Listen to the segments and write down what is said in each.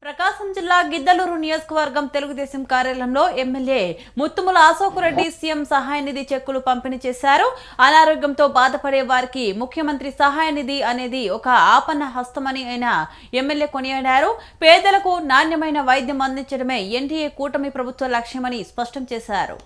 ప్రకాశం జిల్లా గిద్దలూరు నియోజకవర్గం తెలుగుదేశం కార్యాలయంలో ఎమ్మెల్యే ముత్తుముల అశోక్ రెడ్డి సీఎం సహాయ నిధి చెక్కులు పంపిణీ చేశారు. అనారోగ్యంతో బాధపడే వారికి ముఖ్యమంత్రి సహాయ నిధి అనేది ఒక ఆపన్న హస్తమని ఆయన ఎమ్మెల్యే కొనియాడారు. పేదలకు నాణ్యమైన వైద్యం అందించడమే ఎన్డీఏ కూటమి ప్రభుత్వ లక్ష్యమని స్పష్టం చేశారు.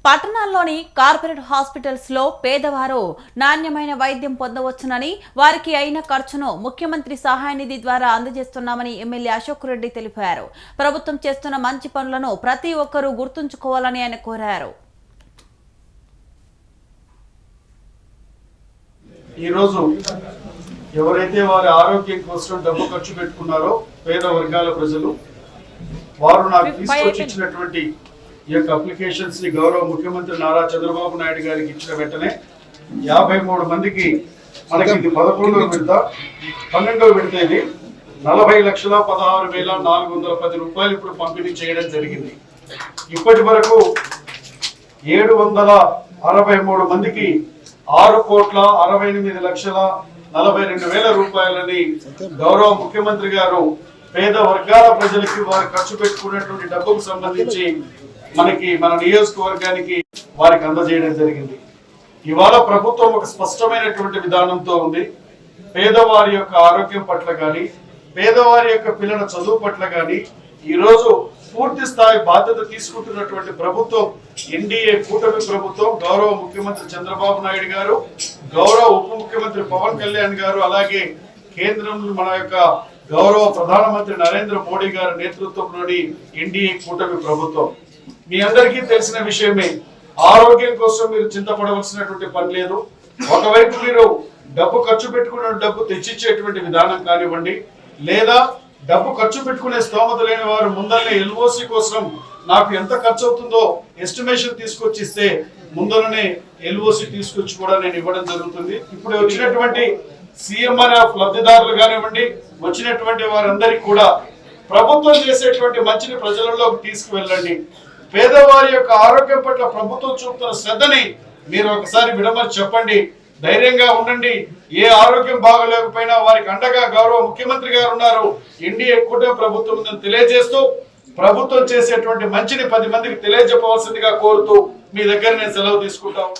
పట్టణాల్లోని కార్పొరేట్ హాస్పిటల్స్ లో పేదవారు నాణ్యమైన వైద్యం పొందవచ్చునని, వారికి అయిన ఖర్చును ముఖ్యమంత్రి సహాయ నిధి ద్వారా అందజేస్తున్నామని ఎమ్మెల్యే అశోక్ రెడ్డి తెలిపారు. ప్రభుత్వం చేస్తున్న మంచి పనులను ప్రతి ఒక్కరూ గుర్తుంచుకోవాలని ఆయన కోరారు. ఈరోజు ఎవరైతే వారి ఆరోగ్యం కోసం డబ్బు ఖర్చు పెట్టుకున్నారో పేద వర్గాల ప్రజలు, వారు నాకు తీసుకొచ్చి ఇచ్చినటువంటి ఈ యొక్క అప్లికేషన్స్ ని గౌరవ ముఖ్యమంత్రి నారా చంద్రబాబు నాయుడు గారికి ఇచ్చిన వెంటనే 53 మందికి మనకి ఇది 11వ విడత, 12వ విడత ఇది 40,16,410 రూపాయలు ఇప్పుడు పంపిణీ చేయడం జరిగింది. ఇప్పటి వరకు 763 మందికి 6,68,42,000 రూపాయలని గౌరవ ముఖ్యమంత్రి గారు పేద వర్గాల ప్రజలకి వారు ఖర్చు పెట్టుకున్నటువంటి డబ్బుకు సంబంధించి మన నియోజకవర్గానికి వారికి అందజేయడం జరిగింది. ఇవాళ ప్రభుత్వం ఒక స్పష్టమైనటువంటి విధానంతో ఉంది. పేదవారి యొక్క ఆరోగ్యం పట్ల కానీ, పేదవారి యొక్క పిల్లల చదువు పట్ల కానీ ఈరోజు పూర్తి స్థాయి బాధ్యత తీసుకుంటున్నటువంటి ప్రభుత్వం ఎన్డీఏ కూటమి ప్రభుత్వం. గౌరవ ముఖ్యమంత్రి చంద్రబాబు నాయుడు గారు, గౌరవ ఉప ముఖ్యమంత్రి పవన్ కళ్యాణ్ గారు, అలాగే కేంద్రంలో మన యొక్క గౌరవ ప్రధానమంత్రి నరేంద్ర మోడీ గారి నేతృత్వంలోని ఎన్డీఏ కూటమి ప్రభుత్వం. మీ అందరికీ తెలిసిన విషయమే, ఆరోగ్యం కోసం మీరు చింతపడవలసినటువంటి పని లేదు. ఒకవైపు మీరు డబ్బు ఖర్చు పెట్టుకున్న డబ్బు తెచ్చిచ్చేటువంటి విధానం కానివ్వండి, లేదా డబ్బు ఖర్చు పెట్టుకునే స్తోమత లేని వారు ముందరనే ఎల్ఓసి కోసం నాకు ఎంత ఖర్చు అవుతుందో ఎస్టిమేషన్ తీసుకొచ్చిస్తే ముందరనే ఎల్ఓసి తీసుకొచ్చి కూడా నేను ఇవ్వడం జరుగుతుంది. ఇప్పుడు వచ్చినటువంటి సీఎంఆర్ఎఫ్ లబ్ధిదారులు కానివ్వండి, వచ్చినటువంటి వారందరికీ కూడా ప్రభుత్వం చేసేటువంటి మంచిని ప్రజలలోకి తీసుకువెళ్ళండి. పేదవారి యొక్క ఆరోగ్యం పట్ల ప్రభుత్వం చూపుతున్న శ్రద్ధని మీరు ఒకసారి విడమర్చి చెప్పండి. ధైర్యంగా ఉండండి. ఏ ఆరోగ్యం బాగలేకపోయినా వారికి అండగా గౌరవ ముఖ్యమంత్రి గారు ఉన్నారు. ఎన్డీఏ కూటమి ప్రభుత్వం ఉందని తెలియజేస్తూ ప్రభుత్వం చేసేటువంటి మంచిని 10 మందికి తెలియజెప్పవలసిందిగా కోరుతూ మీ దగ్గర నేను సెలవు తీసుకుంటాను.